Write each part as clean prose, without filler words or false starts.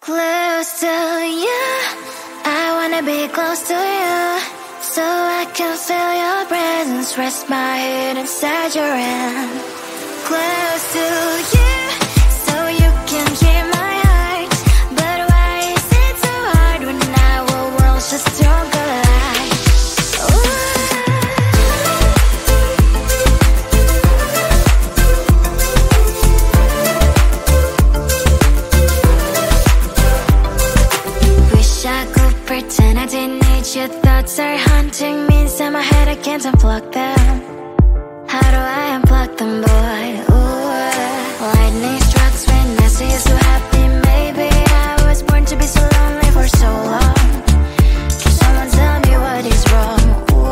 Close to you, I wanna be close to you, so I can feel your presence, rest my head inside your hand. Close to you, so you can hear my heart, but why is it so hard when our worlds just don't collide? Wish I could pretend I didn't need you. Thoughts are haunting me inside my head, I can't unplug them. How do I unplug them, boy? Ooh, lightning strikes when I see you so happy. Maybe I was born to be so lonely for so long. Can someone tell me what is wrong? Ooh,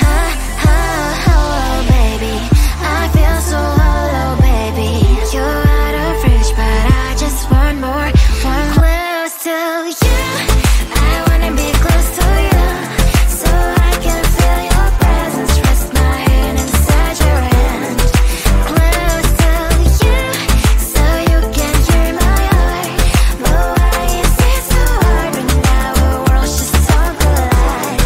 ha, ha, hello, baby. I feel so hollow, baby. You're out of reach, but I just want more. One close to you, I wanna be close to you, so I can feel your presence, rest my head inside your hand. Close to you, so you can hear my heart, but why is it so hard when our worlds just don't collide?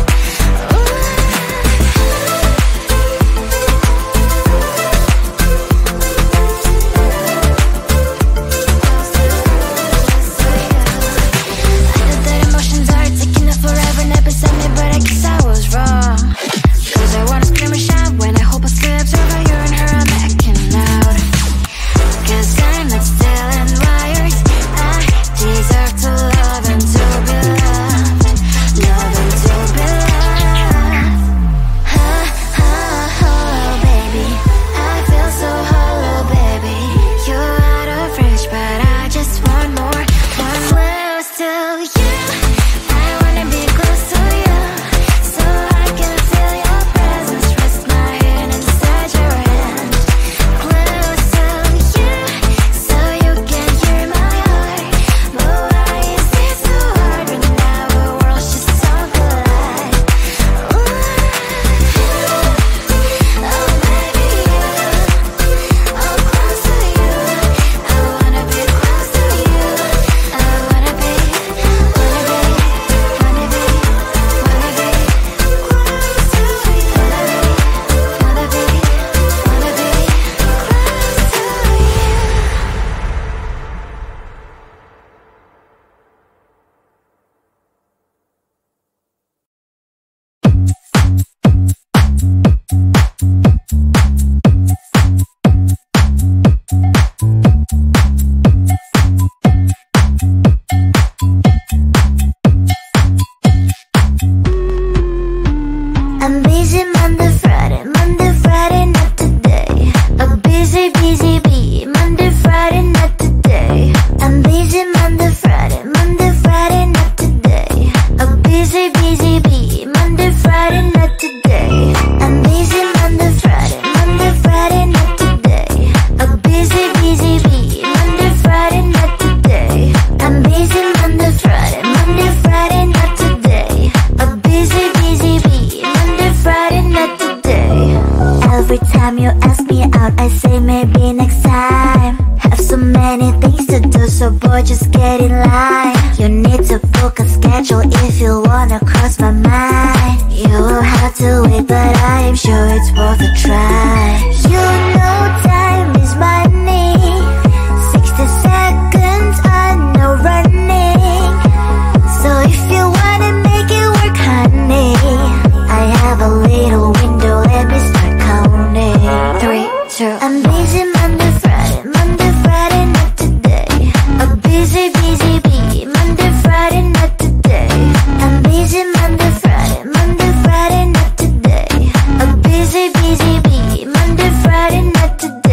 I know that emotions are taking up forever, not beside me, but I guess I was wrong. Cause I wanna scream and shout when I hope I still observe how you and her are making out. Cause I'm not still in wires, I deserve to love and to be loved, love and to be loved. Ha, ha, hello, baby. I feel so hollow, baby. You're out of reach, but I just want more. One close to you, I wanna be close to you, so I can feel your presence, rest my head inside your hand. Close to you, so you can hear my heart, but why is it so hard when our worlds just don't collide? Ooh, oh baby, oh close to you, I wanna be close to you, I wanna be, wanna be, wanna be, wanna be close to you, wanna be, wanna be, wanna be close to you. I'm busy Monday, Friday, not today. I'm busy, busy bee. Monday, Friday, not today. I'm busy Monday, Friday, not today. I'm busy, busy bee. Monday, Friday, not today. I'm busy Monday, Friday, not today. I'm busy, busy bee. Monday, Friday, not today. I'm busy Monday, Friday, not today. I'm busy, busy bee. Monday, Friday, not today. Every time you ask me out, I say maybe next time. Have so many things to do, so boy, just get in line. You need to book a schedule if you wanna cross my mind. You will have to wait, but I am sure it's worth a try. You know time is money. 60 seconds on no running. So if you wanna make it work, honey, I have a little window, let me start counting. 3, 2, I'm busy Monday, Friday, not today. I'm busy, busy bee. Monday, Friday, not today. I'm busy Monday, Friday, not today. I'm busy, busy bee. Monday, Friday, not today.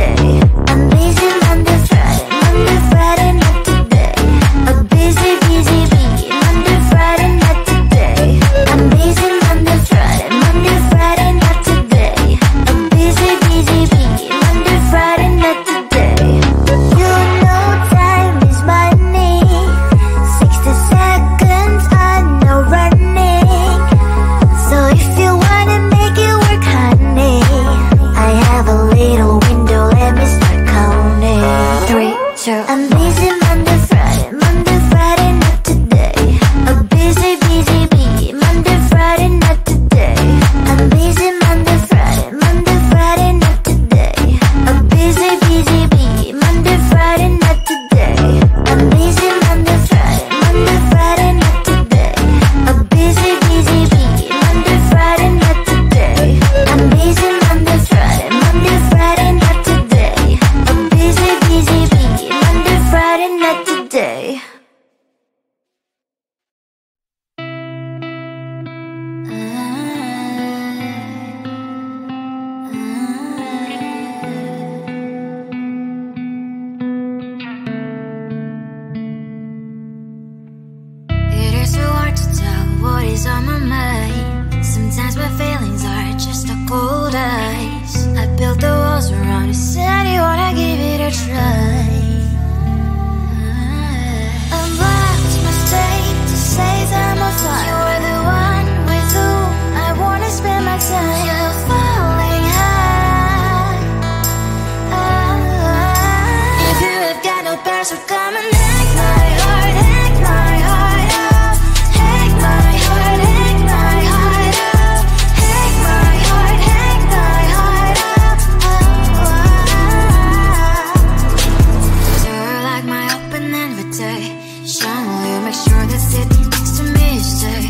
day. Shine, you make sure that sit next to me stay.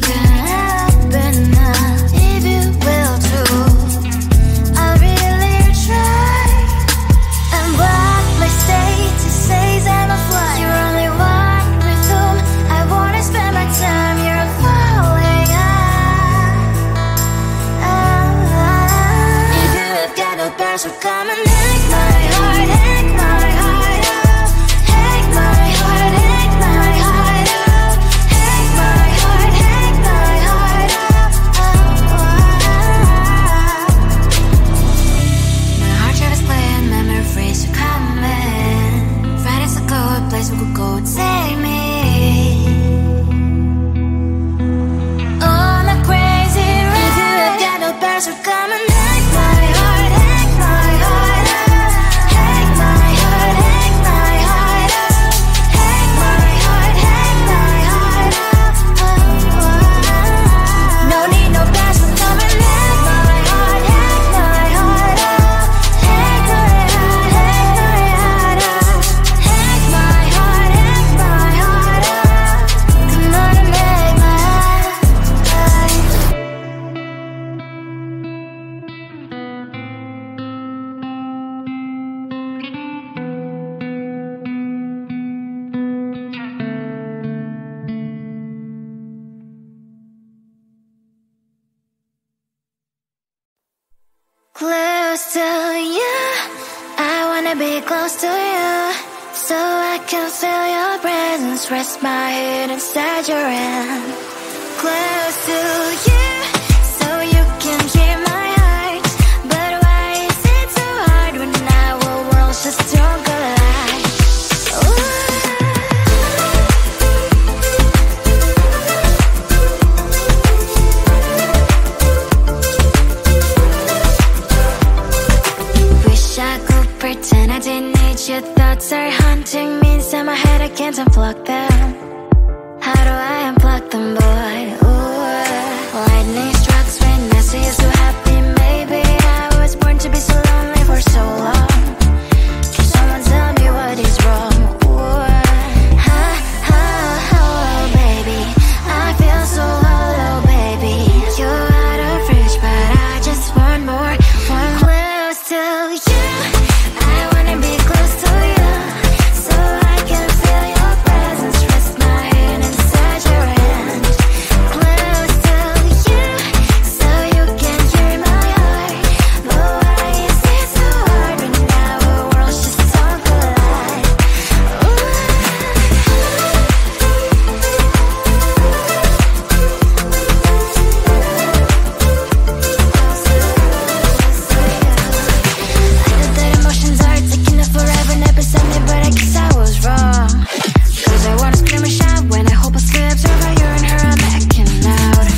Can't help it now, if you will too. I really try. And what my state says I'm a fly. You're only one with whom I wanna spend my time. You're falling out. If you have got no bears, will come and take my heart, take my heart out. Take my heart, take my heart out. Take my heart, take my heart out. My heart tries to playing, memories are coming. Friday's a good place we could go and take me. On a crazy ride. If you have got no bears, will come and take my heart, take my heart out. Take my heart, take my heart out. Take my heart, take my heart out. No need no bears, will come and take my heart, take my heart out. Take my heart, take my heart out. Take my heart, take my heart out. Come on and make my life. Close to you, I wanna be close to you, so I can feel your presence, rest my head inside your hand. Close to you, so you can hear my heart. But why is it so hard when our worlds just don't collide? Ooh. Wish I could pretend I didn't need your thoughts are haunting me inside my head. I can't unplug them. How do I unplug them, boy? Ooh, lightning strikes when I see you so happy. Maybe I was born to be so lonely for so long. Can someone tell me what is wrong? Ooh, oh, baby, I feel so hollow, baby. You're out of reach, but I just want more, want close to you. I wanna be close to you, so I can feel your presence, rest my head inside your hand. Close to you, so you can hear my heart. But why is it so hard when our worlds just don't collide? Ooh. I know that emotions are taking up forever, never beside me, but I guess I was wrong. Cause I wanna scream and shout when I hope I slips over you and her, I'm acting out.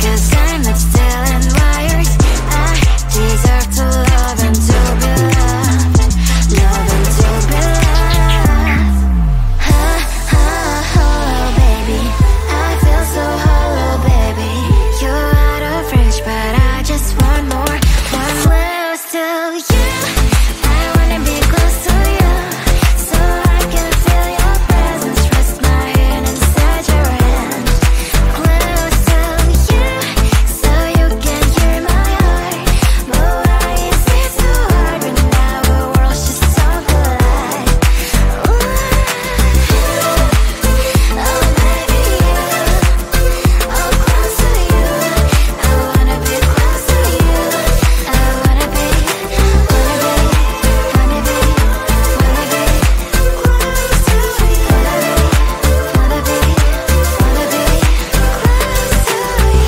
Cause I'm not still and wired. I deserve to love and to be loved. Love and to be loved. Oh, baby, I feel so hollow, baby. You're out of reach, but I just want more, want close to you. I wanna be close to you, so I can feel your presence, rest my head inside your hand. Close to you, so you can hear my heart. But why is it so hard when our worlds just don't collide? Ooh. Oh, baby, oh, close to you. I wanna be close to you. I wanna be, wanna be, wanna be, wanna be close to you. Wanna be, wanna be close to you.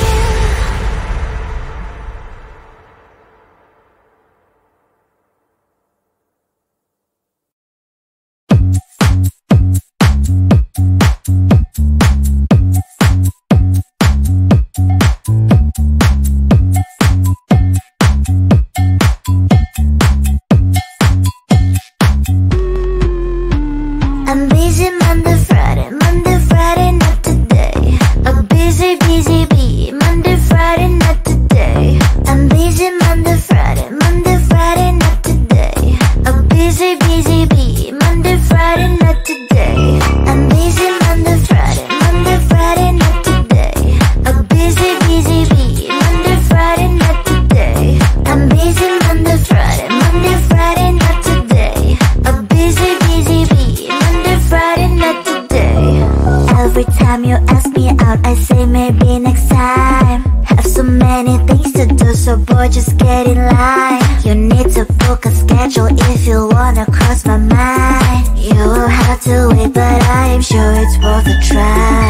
I'm busy Monday, Friday, not today. A busy, busy bee, Monday, Friday, not today. I'm busy Monday, Friday, not today. A busy, busy bee, Monday, Friday, not today. Every time you ask me out, I say maybe next time. Have so many things to do, so boy, just get in line. You need to book a schedule if you wanna cross my mind. You will have to wait, but I am sure it's worth a try.